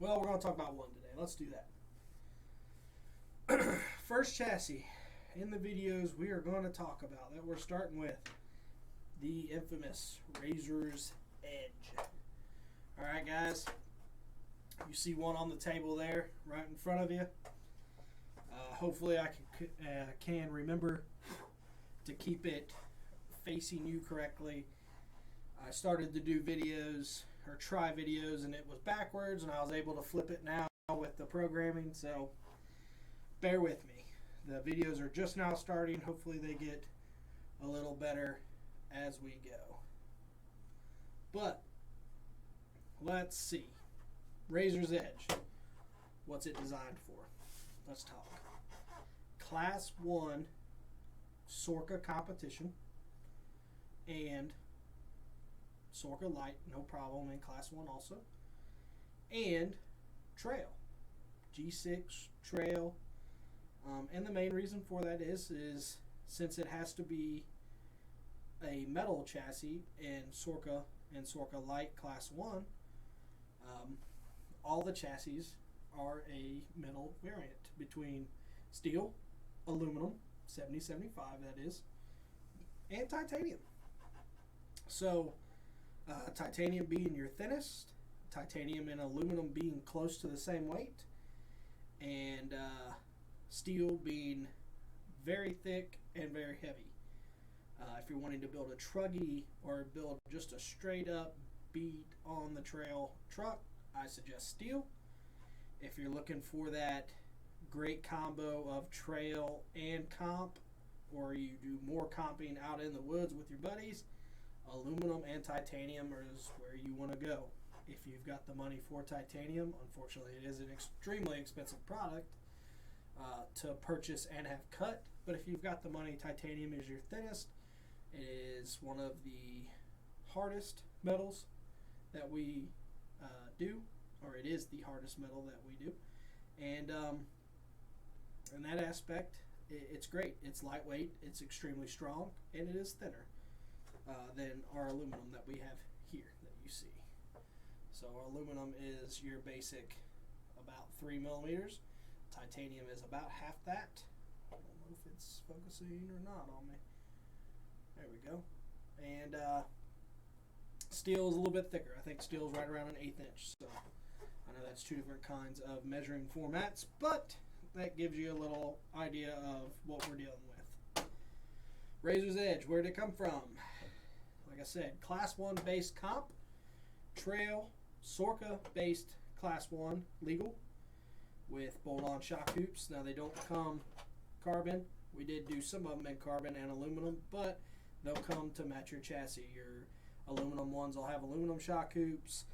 Well, we're going to talk about one today. Let's do that. First chassis in the videos we are going to talk about that we're starting with the infamous Razor's Edge. Alright guys, you see one on the table there right in front of you. Hopefully I can remember to keep it facing you correctly. I started to do videos or try videos and it was backwards, and I was able to flip it now with the programming, so bear with me. The videos are just now starting. Hopefully they get a little better as we go. But let's see. Razor's Edge. What's it designed for? Let's talk. Class 1 Sorka competition and Sorka Light, no problem, in Class 1 also. And Trail. G6 Trail. And the main reason for that is since it has to be a metal chassis in Sorka and Sorka Light Class 1, all the chassis are a metal variant between steel, aluminum, 70-75 that is, and titanium. So titanium being your thinnest, titanium and aluminum being close to the same weight, and steel being very thick and very heavy. If you're wanting to build a truggy or build just a straight up beat on the trail truck, I suggest steel. If you're looking for that great combo of trail and comp, or you do more comping out in the woods with your buddies, aluminum and titanium is where you want to go. If you've got the money for titanium, unfortunately it is an extremely expensive product to purchase and have cut, but if you've got the money, titanium is your thinnest. It is one of the hardest metals that we do, or it is the hardest metal that we do, and in that aspect it's great. It's lightweight, it's extremely strong, and it is thinner than our aluminum that we have here that you see. So our aluminum is your basic about 3 millimeters. Titanium is about half that. I don't know if it's focusing or not on me. There we go. And steel is a little bit thicker. I think steel is right around an 1/8 inch. So I know that's two different kinds of measuring formats, but that gives you a little idea of what we're dealing with. Razor's Edge, where did it come from? Like I said, Class 1 based comp, Trail, Sorka based Class 1 legal with bolt-on shock hoops. Now they don't come carbon. We did do some of them in carbon and aluminum, but they'll come to match your chassis. Your aluminum ones will have aluminum shock hoops,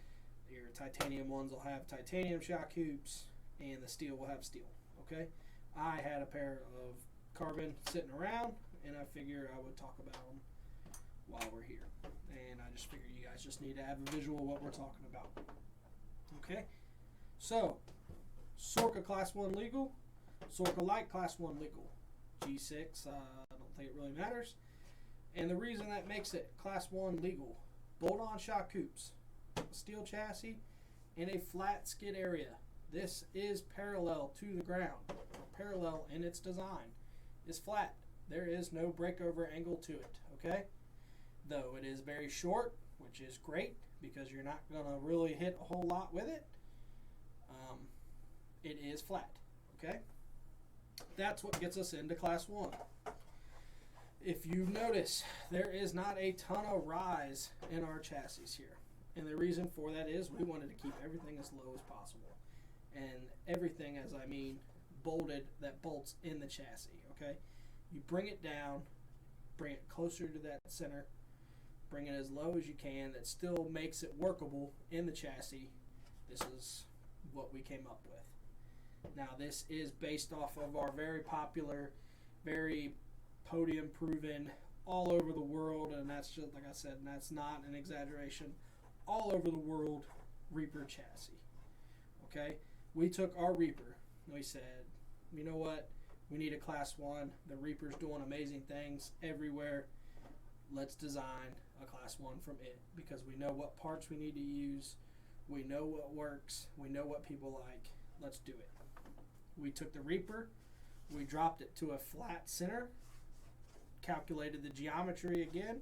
your titanium ones will have titanium shock hoops, and the steel will have steel. Okay, I had a pair of carbon sitting around, and I figure I would talk about them while we're here. And I just figure you guys just need to have a visual of what we're talking about. Okay, so Sorka Class 1 legal, Sorka Light Class 1 legal, G6, I don't think it really matters. And the reason that makes it Class 1 legal, bolt-on shock hoops, steel chassis, and a flat skid area. This is parallel to the ground. Parallel in its design. It's flat. There is no breakover angle to it, okay? Though it is very short, which is great because you're not going to really hit a whole lot with it. It is flat, okay? That's what gets us into Class 1. If you notice, there is not a ton of rise in our chassis here. And the reason for that is we wanted to keep everything as low as possible. And everything, as I mean, bolted that bolts in the chassis, okay? You bring it down, bring it closer to that center, bring it as low as you can. That still makes it workable in the chassis. This is what we came up with. Now this is based off of our very popular, very podium proven, all over the world, and that's just, like I said, and that's not an exaggeration, all over the world Reaper chassis. Okay? We took our Reaper and we said, you know what? We need a Class 1. The Reaper's doing amazing things everywhere. Let's design a Class 1 from it because we know what parts we need to use. We know what works. We know what people like. Let's do it. We took the Reaper. We dropped it to a flat center. Calculated the geometry again.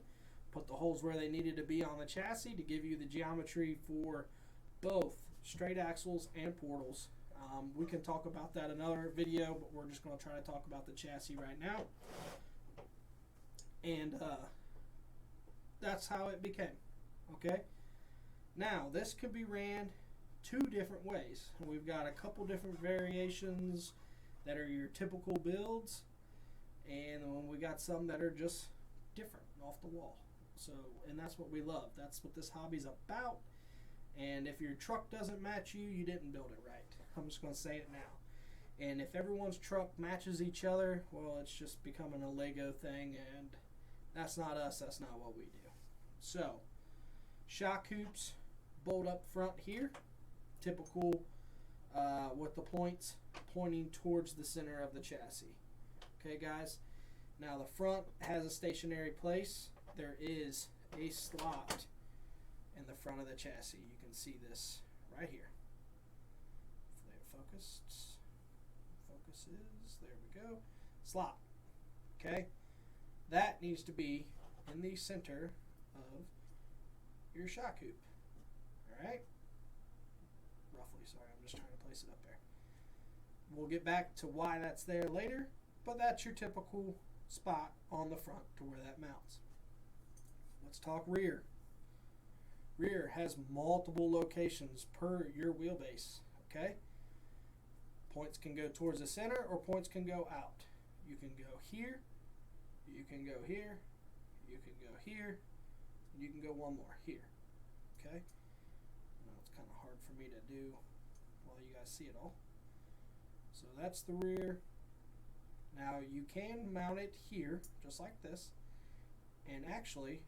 Put the holes where they needed to be on the chassis to give you the geometry for both straight axles and portals. We can talk about that in another video, but we're just going to try to talk about the chassis right now. And that's how it became. Okay? Now, this could be ran two different ways. We've got a couple different variations that are your typical builds, and we got some that are just different, off the wall. So, and that's what we love. That's what this hobby's about. And if your truck doesn't match you, you didn't build it right. I'm just going to say it now. And if everyone's truck matches each other, well, it's just becoming a Lego thing, and that's not us. That's not what we do. So, shock hoops bolt up front here, typical with the points pointing towards the center of the chassis. Okay, guys? Now, the front has a stationary place. There is a slot in the front of the chassis. You can see this right here. Hopefully it focuses. There we go. Slot. Okay? That needs to be in the center of your shock hoop. Alright? Roughly, sorry, I'm just trying to place it up there. We'll get back to why that's there later, but that's your typical spot on the front to where that mounts. Let's talk rear. Rear has multiple locations per your wheelbase. Okay? Points can go towards the center or points can go out. You can go here, you can go here, you can go here, and you can go one more here. Okay? Now it's kind of hard for me to do while you guys see it all. So that's the rear. Now you can mount it here, just like this, and actually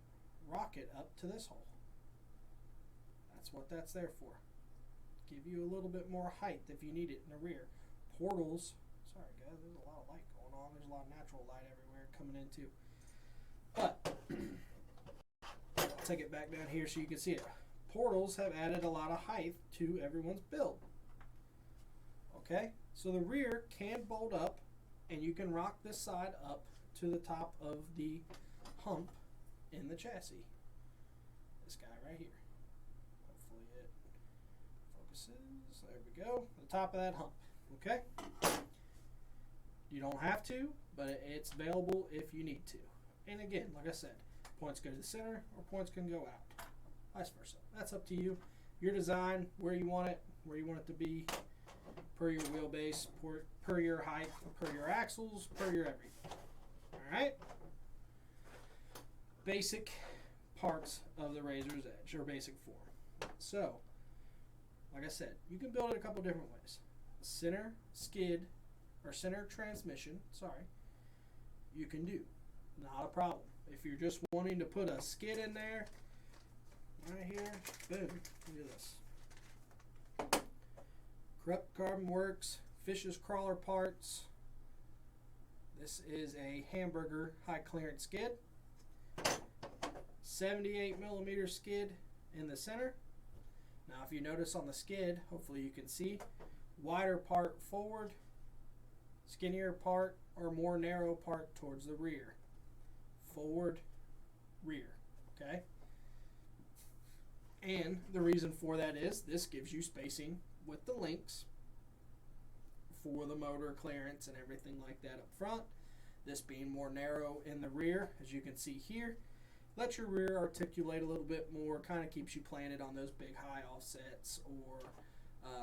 rock it up to this hole. That's what that's there for. Give you a little bit more height if you need it in the rear. Portals, sorry guys, there's a lot of light going on. There's a lot of natural light everywhere coming in too. But, I'll take it back down here so you can see it. Portals have added a lot of height to everyone's build. Okay, so the rear can bolt up, and you can rock this side up to the top of the hump in the chassis. This guy right here. Hopefully it focuses. There we go. The top of that hump. Okay? You don't have to, but it's available if you need to. And again, like I said, points go to the center or points can go out. Vice versa. That's up to you. Your design, where you want it to be, per your wheelbase, per your height, per your axles, per your everything. Alright? Basic parts of the Razor's Edge, or basic form. So, like I said, you can build it a couple different ways. Center skid, or center transmission, you can do. Not a problem. If you're just wanting to put a skid in there, right here, boom, look at this. Corruptcarbonworks, Fish's Crawler parts. This is a hamburger high clearance skid. 78mm skid in the center. Now if you notice on the skid, hopefully you can see, wider part forward, skinnier part or more narrow part towards the rear. Forward, rear, okay? And the reason for that is this gives you spacing with the links for the motor clearance and everything like that up front. This being more narrow in the rear, as you can see here. Let your rear articulate a little bit more, kind of keeps you planted on those big high offsets or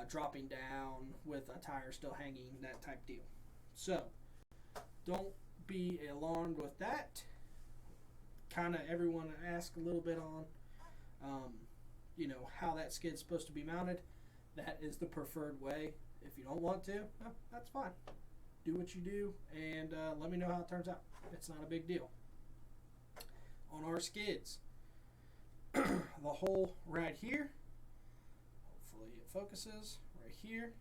dropping down with a tire still hanging, that type deal. So, don't be alarmed with that. Kind of everyone asked a little bit on, you know, how that skid's supposed to be mounted. That is the preferred way. If you don't want to, well, that's fine. Do what you do, and let me know how it turns out. It's not a big deal. On our skids, the hole right here, hopefully it focuses, right here,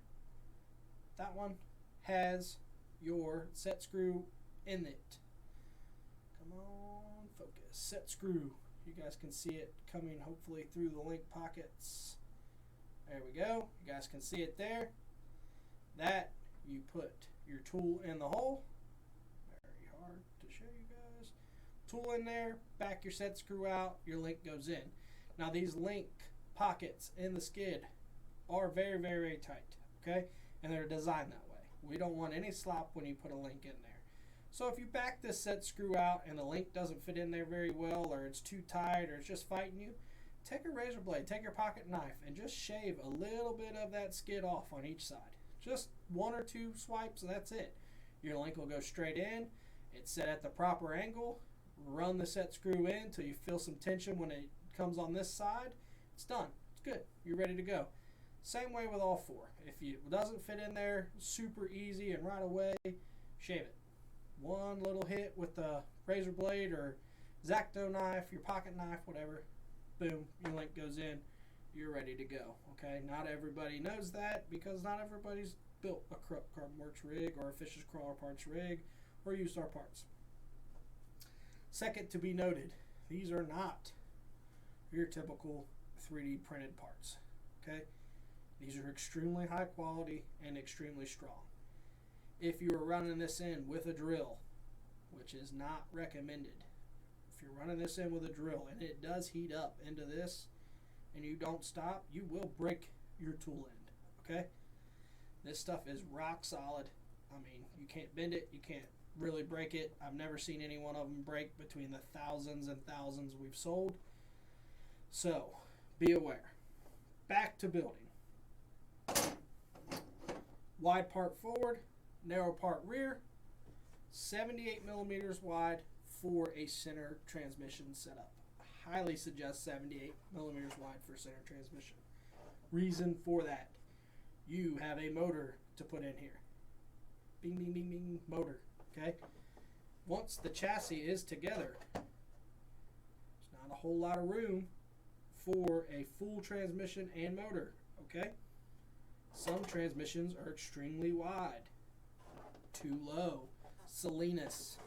that one has your set screw in it. Come on, focus. Set screw. You guys can see it coming hopefully through the link pockets. There we go. You guys can see it there. That, you put your tool in the hole. Very hard to show you guys. Tool in there, back your set screw out, your link goes in. Now these link pockets in the skid are very, very, very tight, okay? And they're designed that way. We don't want any slop when you put a link in there. So if you back this set screw out and the link doesn't fit in there very well, or it's too tight, or it's just fighting you, take a razor blade, take your pocket knife, and just shave a little bit of that skid off on each side. Just 1 or 2 swipes, and that's it. Your link will go straight in. It's set at the proper angle. Run the set screw in until you feel some tension when it comes on this side. It's done. It's good. You're ready to go. Same way with all 4. If it doesn't fit in there super easy and right away, shave it. One little hit with the razor blade or X-Acto knife, your pocket knife, whatever. Boom, your link goes in. You're ready to go. Okay, not everybody knows that because not everybody's built a Corruptcarbonworks rig or a Fish's Crawler Parts rig or used our parts. Second to be noted, these are not your typical 3D printed parts. Okay, these are extremely high quality and extremely strong. If you are running this in with a drill, which is not recommended, if you're running this in with a drill and it does heat up into this and you don't stop, you will break your tool end, okay? This stuff is rock solid. I mean, you can't bend it, you can't really break it. I've never seen any one of them break between the thousands and thousands we've sold. So, be aware. Back to building. Wide part forward, narrow part rear, 78 millimeters wide for a center transmission setup. I highly suggest 78 millimeters wide for center transmission. Reason for that, you have a motor to put in here. Bing, bing, bing, bing, motor, okay? Once the chassis is together, there's not a whole lot of room for a full transmission and motor, okay? Some transmissions are extremely wide, too low, Salinas,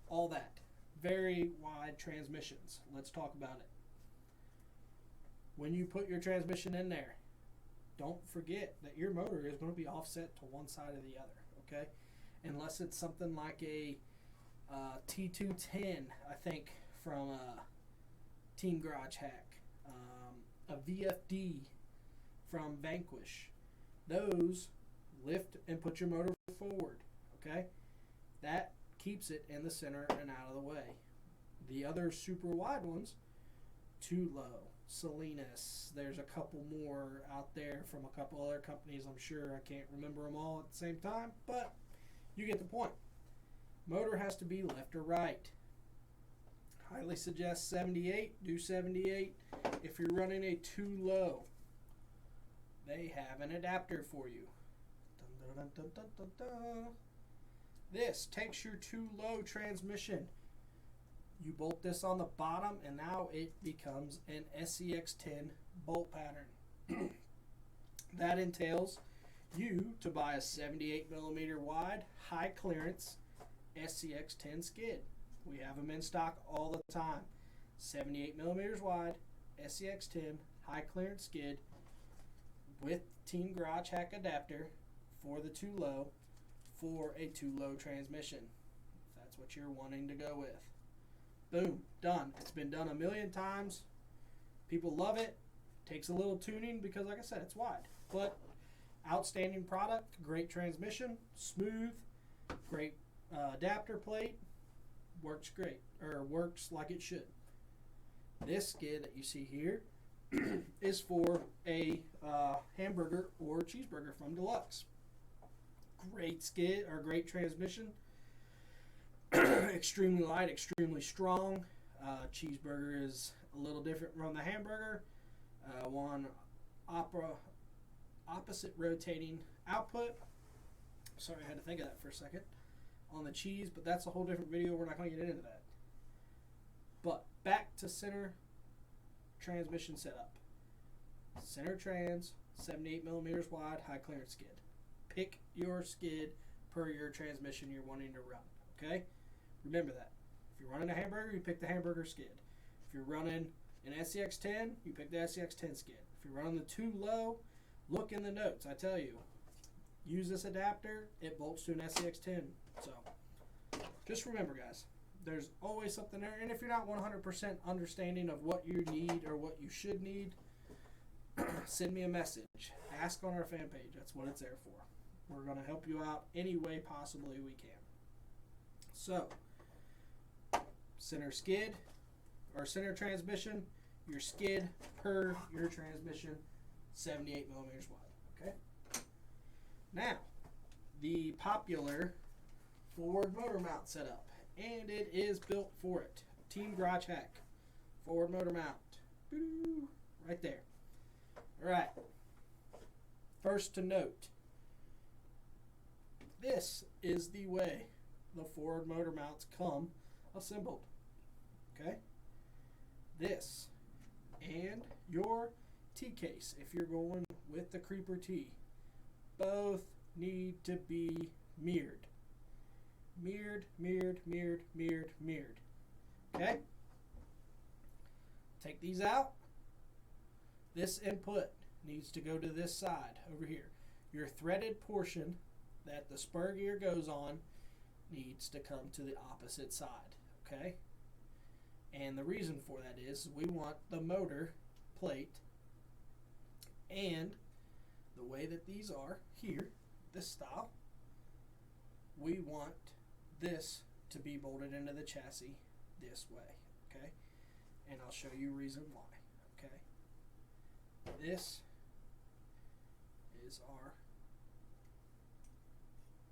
all that. Very wide transmissions. Let's talk about it. When you put your transmission in there, don't forget that your motor is going to be offset to one side or the other, okay? Unless it's something like a T210, I think, from Team Garage Hack, a VFD from Vanquish. Those lift and put your motor forward, okay? That keeps it in the center and out of the way. The other super wide ones, too low. Salinas, there's a couple more out there from a couple other companies, I'm sure. I can't remember them all at the same time, but you get the point. Motor has to be left or right. Highly suggest 78, do 78. If you're running a too low, they have an adapter for you. Dun, dun, dun, dun, dun, dun. This takes your too low transmission. You bolt this on the bottom and now it becomes an SCX10 bolt pattern. That entails you to buy a 78 millimeter wide, high clearance SCX10 skid. We have them in stock all the time. 78 millimeters wide, SCX10, high clearance skid with Team Garage Hack adapter for the too low, for a too low transmission, if that's what you're wanting to go with. Boom, done. It's been done a million times. People love it. Takes a little tuning because, like I said, it's wide. But outstanding product, great transmission, smooth, great adapter plate, works great, or works like it should. This skid that you see here is for a hamburger or cheeseburger from Deluxe. Great skid, or great transmission. Extremely light, extremely strong. Cheeseburger is a little different from the hamburger. One opposite rotating output. Sorry, I had to think of that for a second. On the cheese, but that's a whole different video. We're not going to get into that. But back to center transmission setup. Center trans, 78 millimeters wide, high clearance skid. Pick your skid per your transmission you're wanting to run. Okay? Remember that. If you're running a hamburger, you pick the hamburger skid. If you're running an SCX10, you pick the SCX10 skid. If you're running the too low, look in the notes. I tell you, use this adapter. It bolts to an SCX10. So just remember, guys, there's always something there. And if you're not 100% understanding of what you need or what you should need, send me a message. Ask on our fan page. That's what it's there for. We're going to help you out any way possibly we can. So, center skid or center transmission, your skid per your transmission, 78 millimeters wide. Okay. Now, the popular forward motor mount setup, and it is built for it. Team Garage Hack forward motor mount, right there. All right. First to note, this is the way the forward motor mounts come assembled. Okay? This and your T-case, if you're going with the Creeper T, both need to be mirrored. Mirrored, mirrored, mirrored, mirrored, mirrored. Okay? Take these out. This input needs to go to this side over here. Your threaded portion that the spur gear goes on needs to come to the opposite side. Okay? And the reason for that is we want the motor plate, and the way that these are here, this style, we want this to be bolted into the chassis this way. Okay? And I'll show you reason why. Okay? This is our,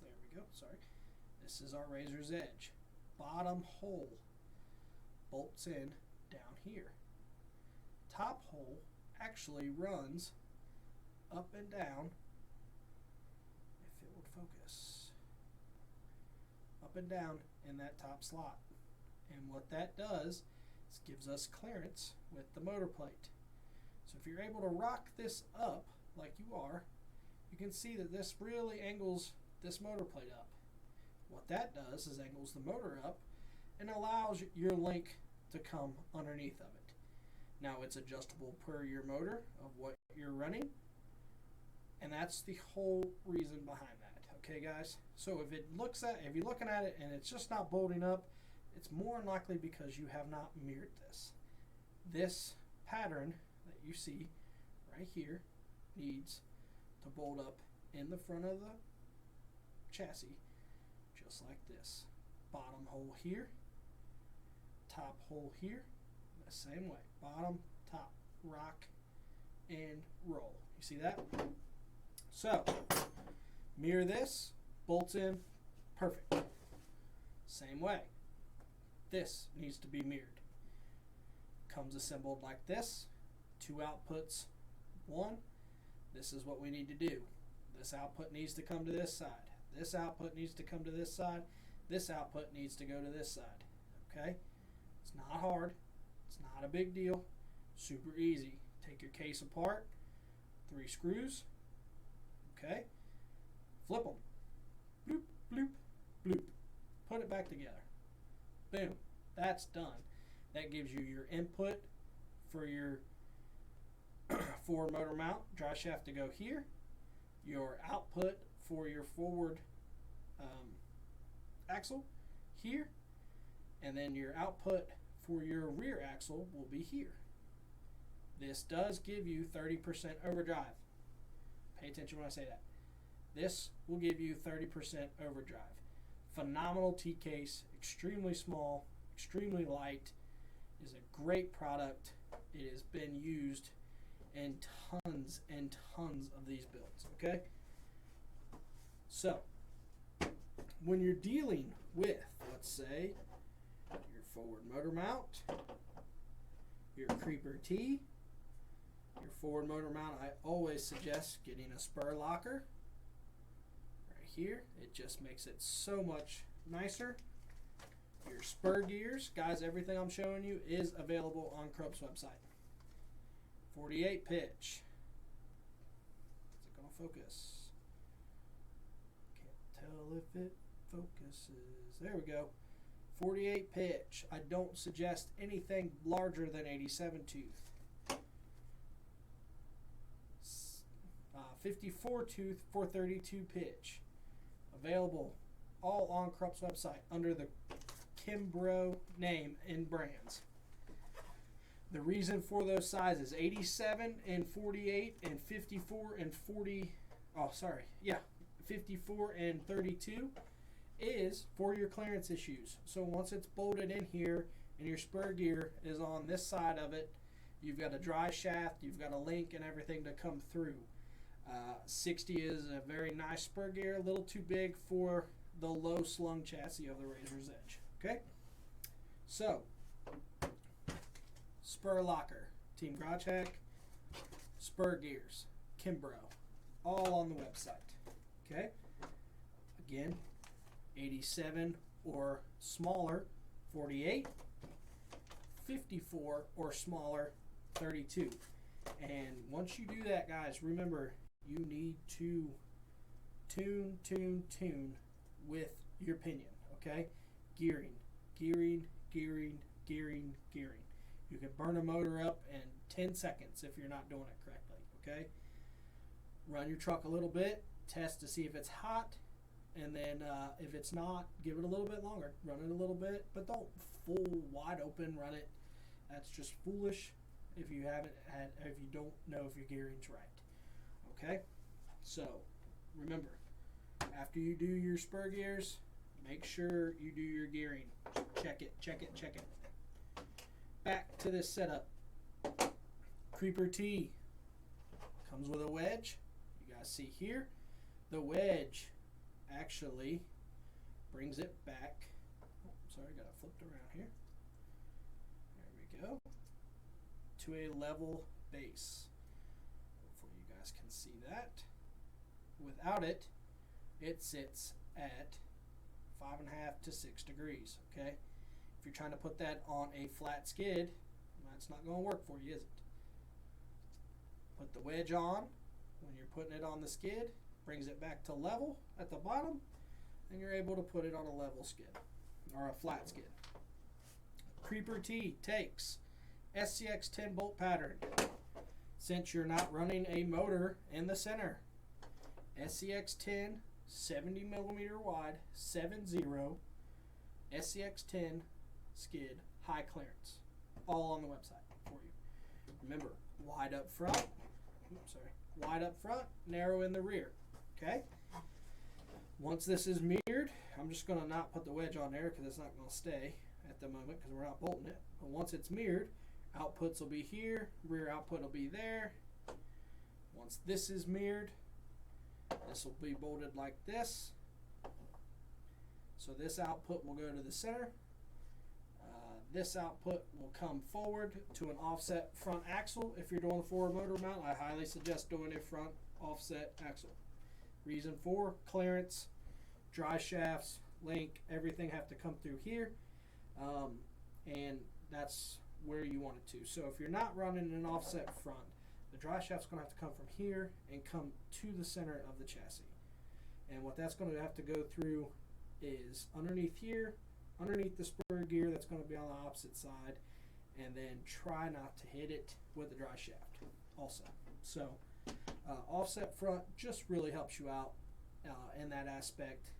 there we go, sorry. This is our razor's edge. Bottom hole bolts in down here. Top hole actually runs up and down, if it would focus, up and down in that top slot. And what that does is gives us clearance with the motor plate. So if you're able to rock this up like you are, you can see that this really angles this motor plate up. What that does is angles the motor up and allows your link to come underneath of it. Now it's adjustable per your motor of what you're running, and that's the whole reason behind that. Okay, guys? So if you're looking at it and it's just not bolting up, it's more than likely because you have not mirrored this. This pattern that you see right here needs to bolt up in the front of the chassis just like this. Bottom hole here, top hole here, the same way. Bottom, top, rock, and roll. You see that? So, mirror this, bolts in, perfect. Same way. This needs to be mirrored. Comes assembled like this. Two outputs, one. This is what we need to do. This output needs to come to this side. This output needs to come to this side. This output needs to go to this side. Okay? It's not hard. It's not a big deal. Super easy. Take your case apart. 3 screws. Okay? Flip them. Bloop, bloop, bloop. Put it back together. Boom. That's done. That gives you your input for your forward motor mount. Drive shaft to go here. Your output for your forward axle here. And then your output for your rear axle will be here. This does give you 30% overdrive. Pay attention when I say that. This will give you 30% overdrive. Phenomenal T-case, extremely small, extremely light, is a great product. It has been used in tons and tons of these builds, okay? So, when you're dealing with, let's say, your forward motor mount, your Creeper T, your forward motor mount, I always suggest getting a spur locker right here. It just makes it so much nicer. Your spur gears, guys, everything I'm showing you is available on Corrupt's website. 48 pitch. Is it going to focus? Can't tell if it focuses. There we go. 48 pitch. I don't suggest anything larger than 87 tooth. 54 tooth 432 pitch. Available all on Corrupt's website under the Kimbrough name and brands. The reason for those sizes, 87 and 48 and 54 and 40, 54 and 32, is for your clearance issues. So once it's bolted in here and your spur gear is on this side of it, you've got a dry shaft, you've got a link and everything to come through. 60 is a very nice spur gear, a little too big for the low slung chassis of the Razor's Edge. Okay, so spur locker, Team Grotchak, spur gears, Kimbrough, all on the website. Okay, again, 87 or smaller, 48, 54 or smaller, 32. And once you do that, guys, remember, you need to tune with your pinion, okay? Gearing. You can burn a motor up in 10 seconds if you're not doing it correctly, okay? Run your truck a little bit, test to see if it's hot, and then if it's not, give it a little bit longer. Run it a little bit, but don't full wide open run it. That's just foolish if you don't know if your gearing's right. Okay? So, remember, after you do your spur gears, make sure you do your gearing. Check it. Back to this setup. Creeper T comes with a wedge. You guys see here, the wedge actually brings it back. Oh, sorry, got it flipped around here. There we go. To a level base. Hopefully you guys can see that. Without it, it sits at 5.5 to 6 degrees. Okay, if you're trying to put that on a flat skid, that's not going to work for you, is it? Put the wedge on when you're putting it on the skid, brings it back to level at the bottom, and you're able to put it on a level skid or a flat skid. Creeper T takes SCX 10 bolt pattern. Since you're not running a motor in the center, SCX 10 70 millimeter wide 70 SCX 10 skid high clearance, all on the website for you. Remember, wide up front, narrow in the rear. Okay, once this is mirrored, I'm just going to not put the wedge on there because it's not going to stay at the moment because we're not bolting it. But once it's mirrored, outputs will be here, rear output will be there. Once this is mirrored, this will be bolted like this. So this output will go to the center. This output will come forward to an offset front axle. If you're doing a forward motor mount, I highly suggest doing a front offset axle. Reason for clearance, dry shafts, link, everything have to come through here. And that's where you want it to. So if you're not running an offset front, the dry shaft's going to have to come from here and come to the center of the chassis. And what that's going to have to go through is underneath here, underneath the spur gear that's going to be on the opposite side, and then try not to hit it with the dry shaft also. So offset front just really helps you out in that aspect.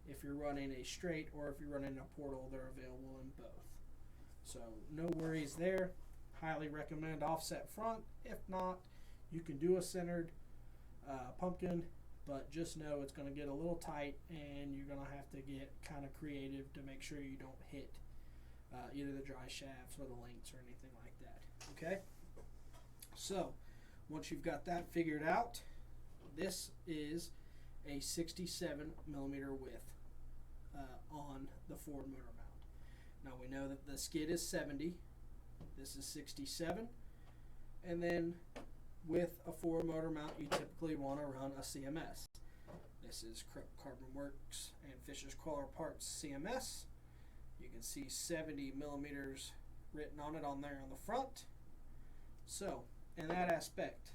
If you're running a straight or if you're running a portal, they're available in both. So no worries there. Highly recommend offset front. If not, you can do a centered pumpkin, but just know it's going to get a little tight and you're going to have to get kind of creative to make sure you don't hit either the dry shafts or the links or anything like that. Okay? So once you've got that figured out, this is a 67 millimeter width on the forward motor mount. Now we know that the skid is 70. This is 67. And then with a forward motor mount, you typically want to run a CMS. This is Corruptcarbonworks and Fisher's Crawler Parts CMS. You can see 70 millimeters written on it on there on the front. So, in that aspect,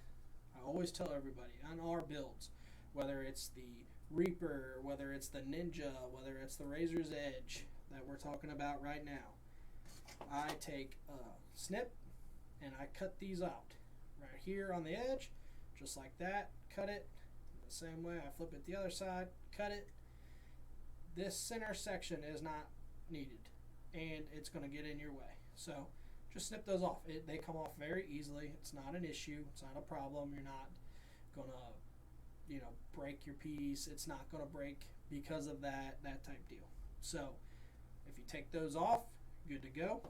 I always tell everybody on our builds, whether it's the Reaper, whether it's the Ninja, whether it's the Razor's Edge that we're talking about right now, I take a snip and I cut these out. Right here on the edge, just like that, cut it. The same way I flip it the other side, cut it. This center section is not needed, and it's going to get in your way. So just snip those off. They come off very easily. It's not an issue. It's not a problem. You're not going to, break your piece. It's not going to break because of that type deal. So if you take those off, good to go.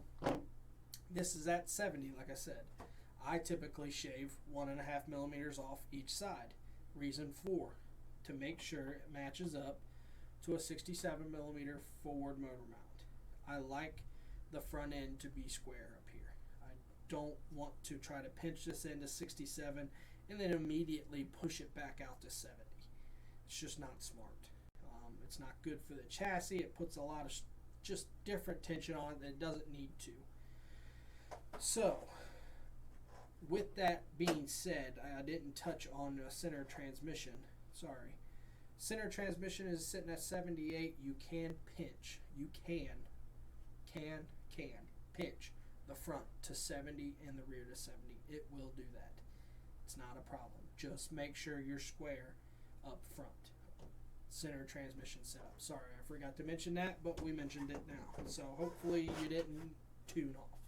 This is at 70, like I said. I typically shave 1.5 millimeters off each side. Reason 4, to make sure it matches up to a 67 millimeter forward motor mount. I like the front end to be square up here. I don't want to try to pinch this into 67 and then immediately push it back out to 70. It's just not smart. It's not good for the chassis. It puts a lot of just different tension on it that it doesn't need to. So, with that being said, I didn't touch on the center transmission. Sorry. Center transmission is sitting at 78. You can pinch. You can pinch the front to 70 and the rear to 70. It will do that. It's not a problem. Just make sure you're square up front. Center transmission setup. Sorry, I forgot to mention that, but we mentioned it now. So hopefully you didn't tune off.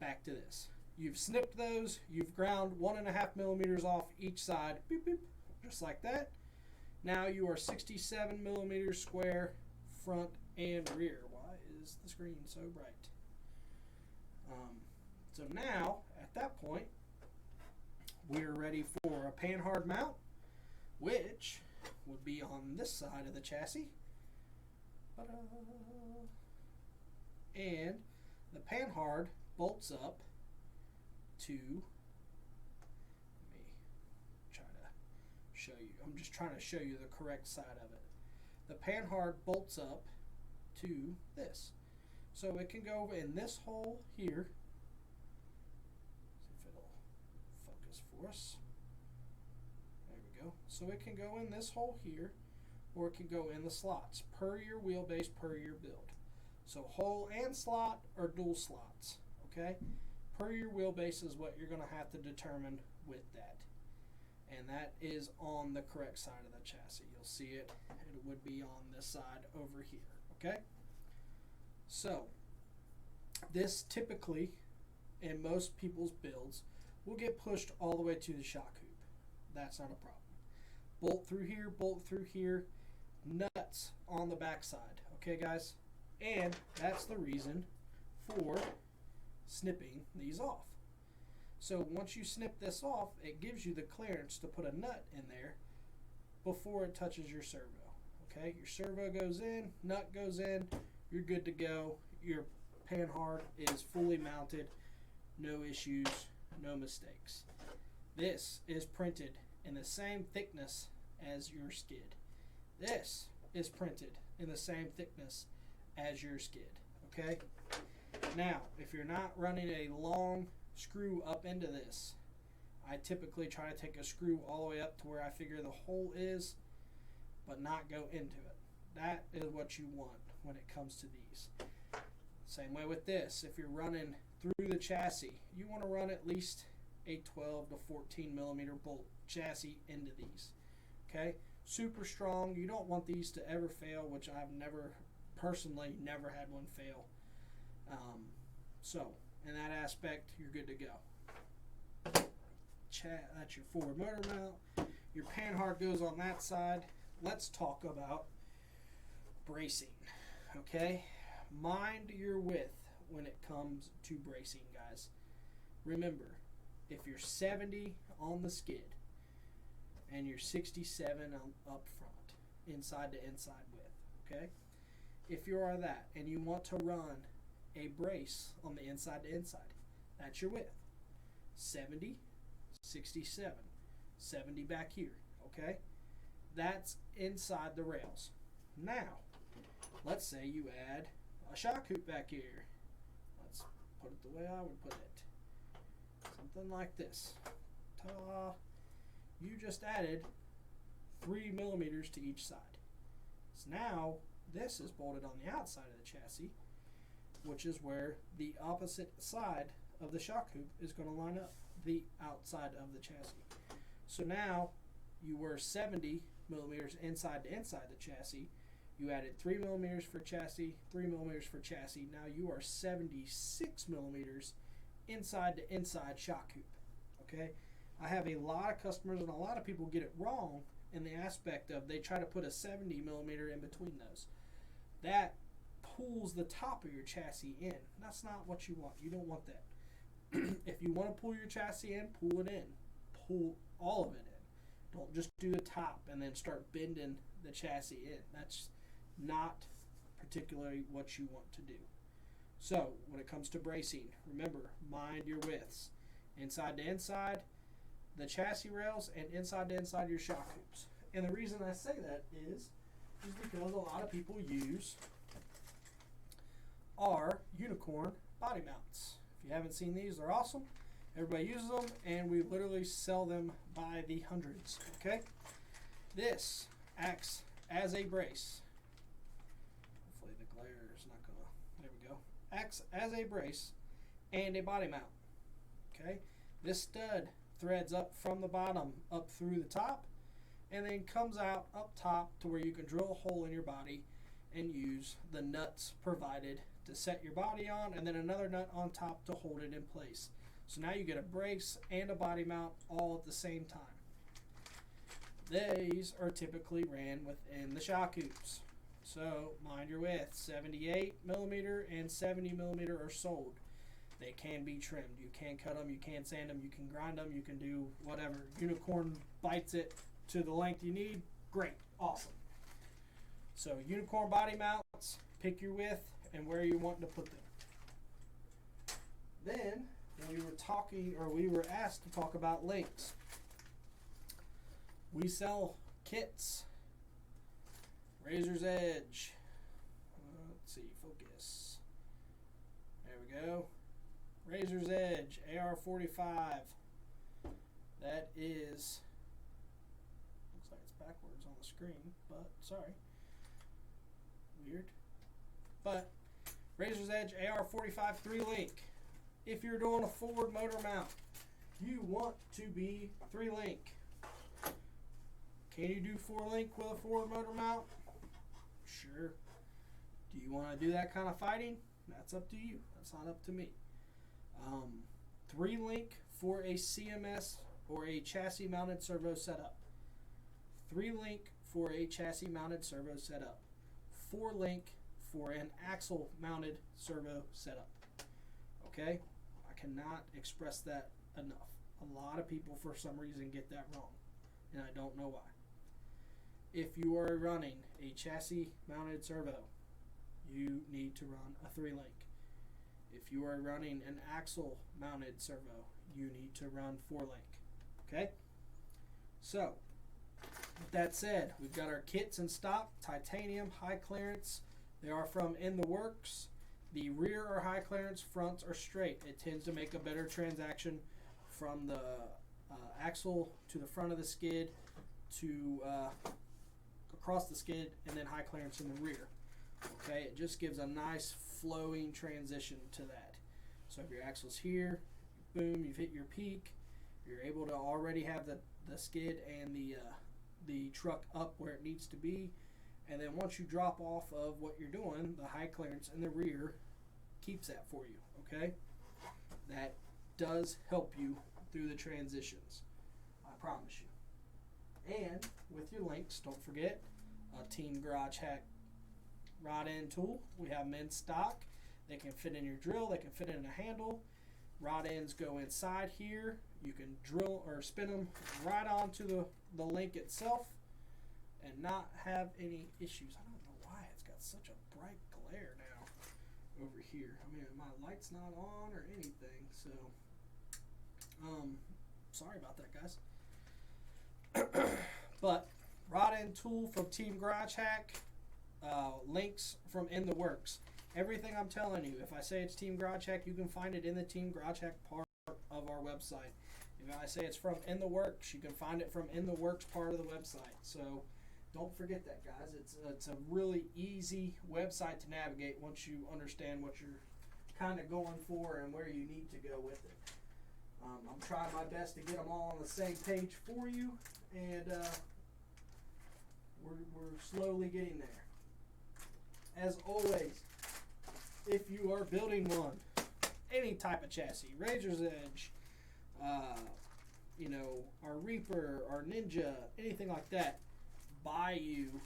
Back to this. You've snipped those. You've ground 1.5 millimeters off each side. Beep, beep, just like that. Now you are 67 millimeters square front and rear. Why is the screen so bright? So now, at that point, we're ready for a panhard mount, which would be on this side of the chassis. And the panhard bolts up to, let me try to show you. I'm just trying to show you the correct side of it. The panhard bolts up to this. So it can go in this hole here. See if it'll focus for us. There we go. So it can go in this hole here, or it can go in the slots per your wheelbase, per your build. So hole and slot are dual slots, okay? Per your wheelbase is what you're going to have to determine with that. And that is on the correct side of the chassis. You'll see it. It would be on this side over here, okay? So, this typically, in most people's builds, will get pushed all the way to the shock hoop. That's not a problem. Bolt through here, nuts on the back side, okay guys? And that's the reason for snipping these off. So once you snip this off, it gives you the clearance to put a nut in there before it touches your servo. Okay, your servo goes in, nut goes in, you're good to go. Your panhard is fully mounted, no issues, no mistakes. This is printed in the same thickness as your skid. This is printed in the same thickness as your skid. Okay? Now, if you're not running a long screw up into this, I typically try to take a screw all the way up to where I figure the hole is, but not go into it. That is what you want when it comes to these. Same way with this. If you're running through the chassis, you want to run at least a 12 to 14 millimeter bolt chassis into these. Okay? Super strong. You don't want these to ever fail, which I've personally never had one fail. So, in that aspect, you're good to go. That's your forward motor mount. Your panhard goes on that side. Let's talk about bracing. Okay? Mind your width when it comes to bracing, guys. Remember, if you're 70 on the skid and you're 67 up front, inside to inside width, okay? If you are that and you want to run a brace on the inside to inside, that's your width. 70, 67, 70 back here, okay? That's inside the rails. Now, let's say you add a shock hoop back here. Let's put it the way I would put it. Something like this. Ta-da! You just added 3 millimeters to each side. So now this is bolted on the outside of the chassis, which is where the opposite side of the shock hoop is going to line up the outside of the chassis. So now you were 70 millimeters inside to inside the chassis. You added 3 millimeters for chassis, 3 millimeters for chassis. Now you are 76 millimeters inside to inside shock hoop. Okay? I have a lot of customers and a lot of people get it wrong in the aspect of they try to put a 70 millimeter in between those. That pulls the top of your chassis in. That's not what you want. You don't want that. If you want to pull your chassis in, pull it in. Pull all of it in. Don't just do the top and then start bending the chassis in. That's not particularly what you want to do. So when it comes to bracing, remember, mind your widths. Inside to inside, the chassis rails, and inside to inside your shock hoops. And the reason I say that is because a lot of people use our unicorn body mounts. If you haven't seen these, they're awesome. Everybody uses them, and we literally sell them by the hundreds. Okay? This acts as a brace. Hopefully the glare is not gonna. There we go. Acts as a brace and a body mount. Okay? This stud threads up from the bottom up through the top, and then comes out up top to where you can drill a hole in your body and use the nuts provided to set your body on, and then another nut on top to hold it in place. So now you get a brace and a body mount all at the same time. These are typically ran within the shock hoops. So mind your width, 78 millimeter and 70 millimeter are sold. They can be trimmed. You can cut them, you can sand them, you can grind them, you can do whatever. Unicorn bites it to the length you need. Great, awesome. So unicorn body mounts, pick your width and where you want to put them. Then we were asked to talk about links. We sell kits, razor's edge. Let's see, focus. There we go. Razor's Edge, AR-45. That is, looks like it's backwards on the screen, but sorry. Weird. But Razor's Edge, AR-45 3-link. If you're doing a forward motor mount, you want to be 3-link. Can you do 4-link with a forward motor mount? Sure. Do you want to do that kind of fighting? That's up to you. That's not up to me. 3-link for a CMS or a chassis mounted servo setup. 3-link for a chassis mounted servo setup. 4-link for an axle mounted servo setup. Okay? I cannot express that enough. A lot of people for some reason get that wrong, and I don't know why. If you are running a chassis mounted servo, you need to run a 3-link. If you are running an axle mounted servo, you need to run 4-link. Okay? So, with that said, we've got our kits in stock, titanium, high clearance. They are from In the Works. The rear are high clearance, fronts are straight. It tends to make a better transaction from the axle to the front of the skid to across the skid, and then high clearance in the rear. Okay, it just gives a nice flowing transition to that. So if your axle's here, boom, you've hit your peak, you're able to already have the skid and the truck up where it needs to be, and then once you drop off of what you're doing, the high clearance in the rear keeps that for you. Okay, that does help you through the transitions, I promise you. And with your links, don't forget a Team Garage Hack rod end tool. We have them in stock. They can fit in your drill, they can fit in a handle. Rod ends go inside here. You can drill or spin them right onto the link itself and not have any issues. I don't know why it's got such a bright glare now over here. I mean, my light's not on or anything, so sorry about that, guys. But rod end tool from Team Garage Hack. Links from In the Works. Everything I'm telling you, if I say it's Team Garage Hack, you can find it in the Team Garage Hack part of our website. If I say it's from In the Works, you can find it from In the Works part of the website. So don't forget that, guys. It's a really easy website to navigate once you understand what kind of going for and where you need to go with it. I'm trying my best to get them all on the same page for you, and we're slowly getting there. As always, if you are building one, any type of chassis, Razor's Edge, our Reaper, our Ninja, anything like that, buy you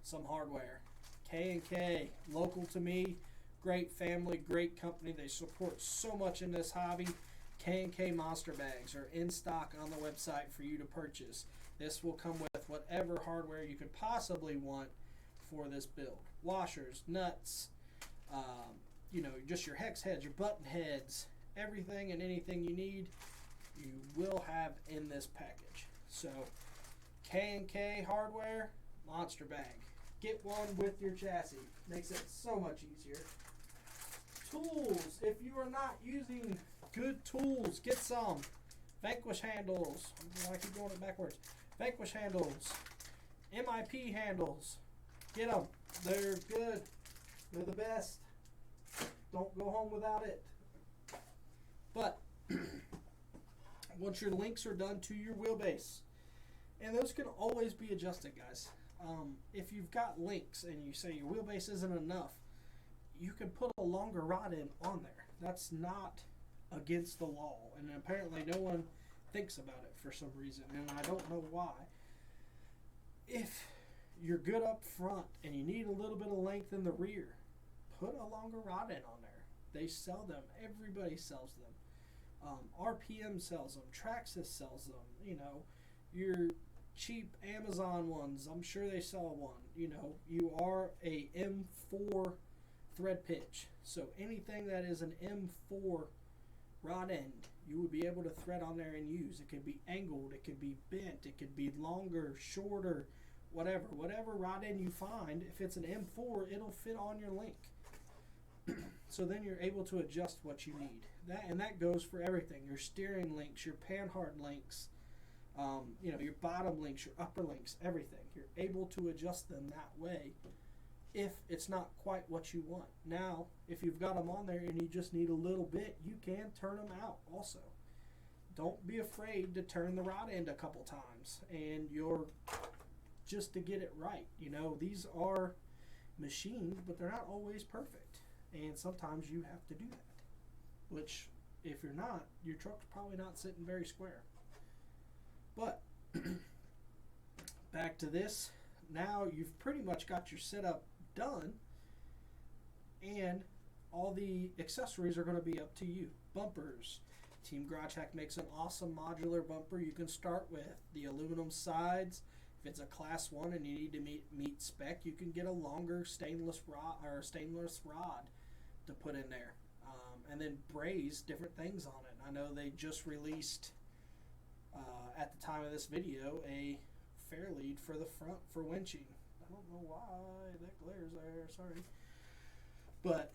some hardware. K&K, local to me, great family, great company. They support so much in this hobby. K&K monster bags are in stock on the website for you to purchase. This will come with whatever hardware you could possibly want for this build. Washers, nuts, just your hex heads, your button heads, everything and anything you need, you will have in this package. So, K&K hardware, monster bag. Get one with your chassis. Makes it so much easier. Tools. If you are not using good tools, get some. Vanquish handles. I keep going it backwards. Vanquish handles. MIP handles. Get them. They're good. They're the best. Don't go home without it. But once your links are done to your wheelbase, and those can always be adjusted, guys. If you've got links and you say your wheelbase isn't enough, you can put a longer rod in on there. That's not against the law, and apparently no one thinks about it for some reason, and I don't know why. If you're good up front and you need a little bit of length in the rear, put a longer rod in on there. They sell them. Everybody sells them. RPM sells them. Traxxas sells them. Your cheap Amazon ones, I'm sure they sell one. You are a M4 thread pitch, so anything that is an M4 rod end, you would be able to thread on there and use. It could be angled, it could be bent, it could be longer, shorter, whatever rod end you find. If it's an M4, it'll fit on your link. So then you're able to adjust what you need. That goes for everything. Your steering links, your panhard links, your bottom links, your upper links, everything. You're able to adjust them that way if it's not quite what you want. Now, if you've got them on there and you just need a little bit, you can turn them out also. Don't be afraid to turn the rod end a couple times, and just to get it right. These are machined, but they're not always perfect, and sometimes you have to do that, which if you're not, your truck's probably not sitting very square. But back to this. Now you've pretty much got your setup done, and all the accessories are going to be up to you. Bumpers. Team Garage Hack makes an awesome modular bumper you can start with. The aluminum sides. If it's a class 1 and you need to meet spec, you can get a longer stainless rod to put in there, and then braze different things on it. I know they just released at the time of this video a fair lead for the front for winching. I don't know why that glares there, sorry. But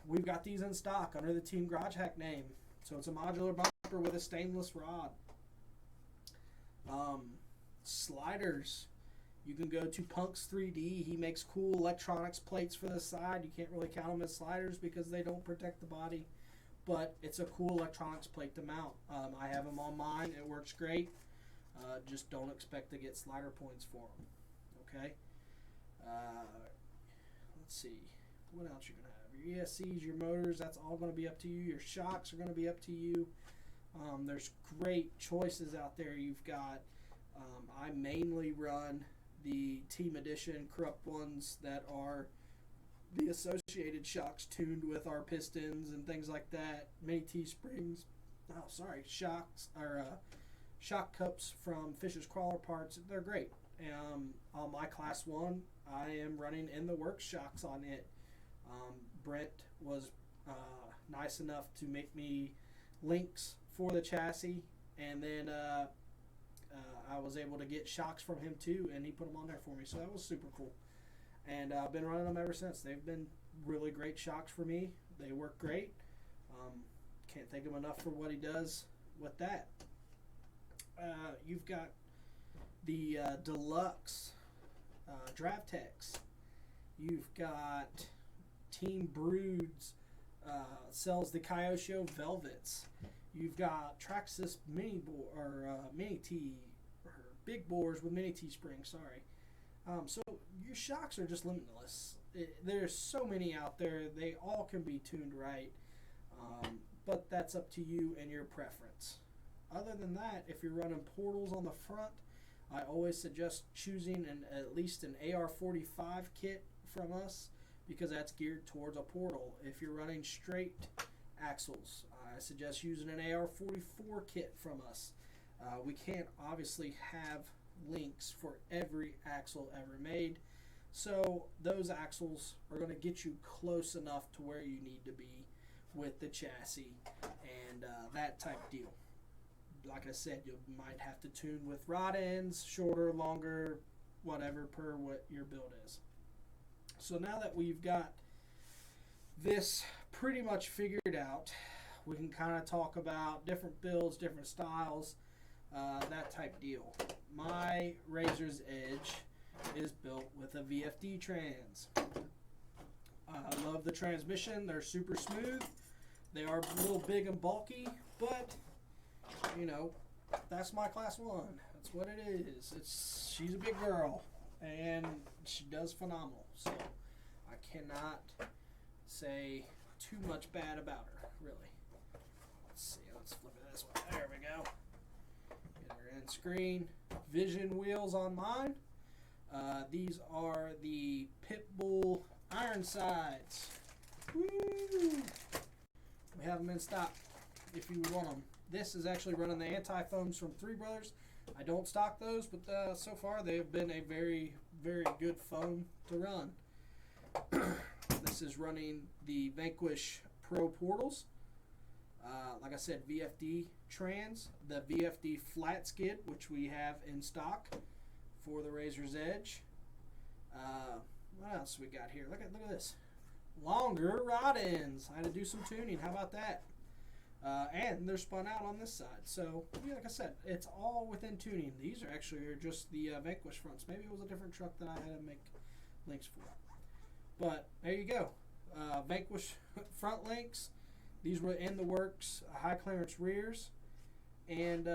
we've got these in stock under the Team Garage Hack name. So it's a modular bumper with a stainless rod. Sliders. You can go to Punk's 3D. He makes cool electronics plates for the side. You can't really count them as sliders because they don't protect the body. But it's a cool electronics plate to mount. I have them on mine. It works great. Just don't expect to get slider points for them. Okay? Let's see. What else you're going to have? Your ESCs, your motors, that's all going to be up to you. Your shocks are going to be up to you. There's great choices out there. You've got, I mainly run the Team Edition Corrupt ones that are the associated shocks tuned with our pistons and things like that. Mini T-springs. Shocks or shock cups from Fisher's Crawler Parts. They're great. On my class 1, I am running in the works shocks on it. Brent was nice enough to make me links for the chassis, and then I was able to get shocks from him too, and he put them on there for me, so that was super cool. And I've been running them ever since. They've been really great shocks for me. They work great. Can't thank him enough for what he does with that. You've got the deluxe Dravtex. You've got Team Brood's sells the Kyosho Velvets. You've got Traxxas mini T, or big bores with mini T springs. Sorry. So your shocks are just limitless. There's so many out there. They all can be tuned right, but that's up to you and your preference. Other than that, if you're running portals on the front, I always suggest choosing at least an AR-45 kit from us, because that's geared towards a portal. If you're running straight axles, I suggest using an AR-44 kit from us. We can't obviously have links for every axle ever made, so those axles are going to get you close enough to where you need to be with the chassis and that type deal. Like I said, you might have to tune with rod ends, shorter, longer, whatever, per what your build is. So now that we've got this pretty much figured out, we can kind of talk about different builds, different styles, that type deal. My Razor's Edge is built with a VFD trans. I love the transmission. They're super smooth. They are a little big and bulky, but you know, that's my class 1. That's what it is. She's a big girl, and she does phenomenal. So I cannot say too much bad about her, really. Let's see. Let's flip it this way. There we go. Get her in screen. Vision wheels on mine. These are the Pitbull Ironsides. Woo! We have them in stock if you want them. This is actually running the anti-foams from Three Brothers. I don't stock those, but so far they have been a very, very good foam to run. This is running the Vanquish Pro Portals. Like I said, VFD trans, the VFD flat skid, which we have in stock for the Razor's Edge. What else we got here? Look at this. Longer rod ends. I had to do some tuning. How about that? And they're spun out on this side. So, yeah, like I said, it's all within tuning. These are actually just the Vanquish fronts. Maybe it was a different truck that I had to make links for. But there you go. Vanquish front links. These were in the works. High clearance rears. And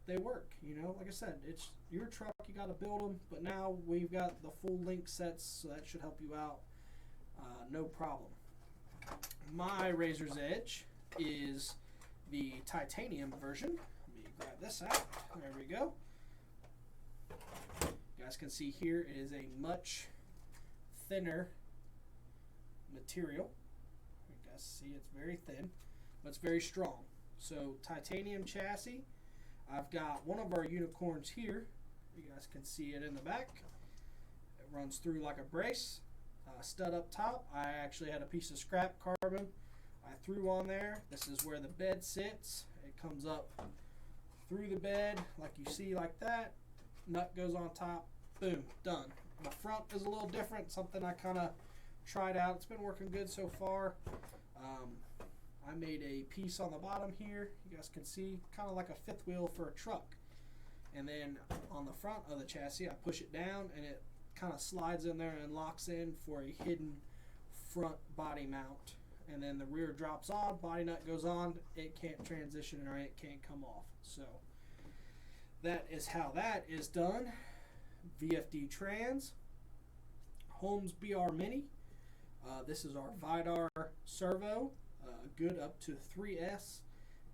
they work. You know, like I said, it's your truck. You got to build them. But now we've got the full link sets, so that should help you out. No problem. My Razor's Edge is the titanium version. Let me grab this out. There we go. You guys can see here it is a much thinner material. You guys see it's very thin, but it's very strong. So titanium chassis. I've got one of our unicorns here. You guys can see it in the back. It runs through like a brace. Stud up top. I actually had a piece of scrap carbon I threw on there. This is where the bed sits. It comes up through the bed like you see, like that. Nut goes on top. Boom, done. The front is a little different, something I kind of tried out. It's been working good so far. I made a piece on the bottom here. You guys can see, kind of like a fifth wheel for a truck. And then on the front of the chassis, I push it down and it kind of slides in there and locks in for a hidden front body mount. And then the rear drops on, body nut goes on, it can't transition or it can't come off. So that is how that is done. VFD trans. Holmes BR Mini. This is our Vidar servo, good up to 3S,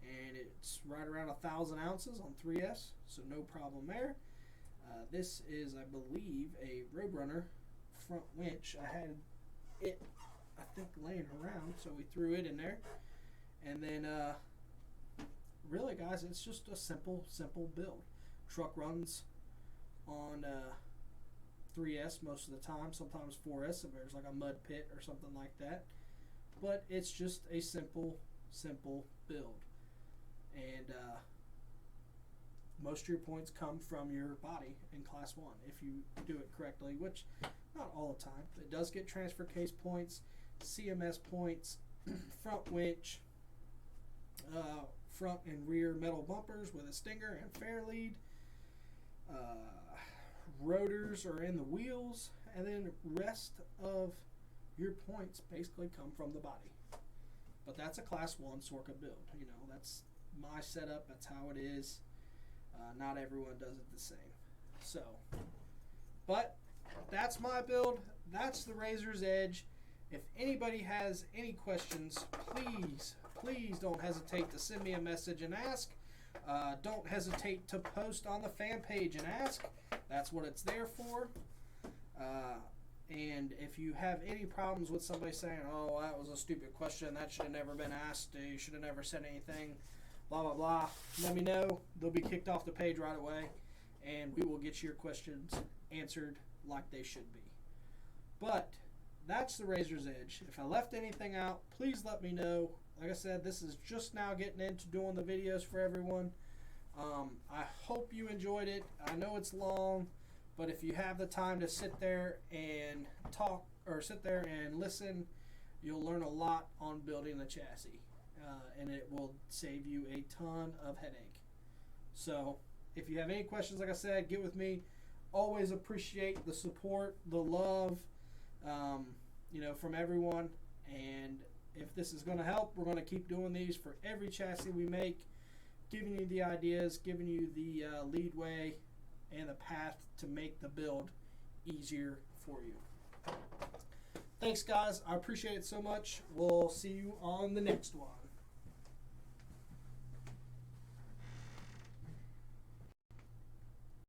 and it's right around 1,000 ounces on 3S, so no problem there. This is, I believe, a Roadrunner front winch. I had it, I think, laying around, so we threw it in there. And then, really, guys, it's just a simple build. Truck runs on 3S most of the time, sometimes 4S if there's like a mud pit or something like that. But it's just a simple build. And most of your points come from your body in Class 1 if you do it correctly, which not all the time. It does get transfer case points, CMS points, front winch, front and rear metal bumpers with a stinger and fair lead. Rotors are in the wheels, and then rest of your points basically come from the body. But that's a Class 1 Sorca build. You know, that's my setup. That's how it is. Not everyone does it the same. So, but that's my build. That's the Razor's Edge. If anybody has any questions, please don't hesitate to send me a message and ask. Don't hesitate to post on the fan page and ask. That's what it's there for. And if you have any problems with somebody saying, oh, that was a stupid question, that should have never been asked, you should have never said anything, blah, blah, blah, let me know. They'll be kicked off the page right away, and we will get your questions answered like they should be. But that's the Razor's Edge. If I left anything out, please let me know. Like I said, this is just now getting into doing the videos for everyone. I hope you enjoyed it. I know it's long, but if you have the time to sit there and talk or sit there and listen, you'll learn a lot on building the chassis, and it will save you a ton of headache. So if you have any questions, like I said, get with me. Always appreciate the support, the love, from everyone. And if this is going to help, we're going to keep doing these for every chassis we make, giving you the ideas, giving you the lead way and the path to make the build easier for you. Thanks, guys. I appreciate it so much. We'll see you on the next one.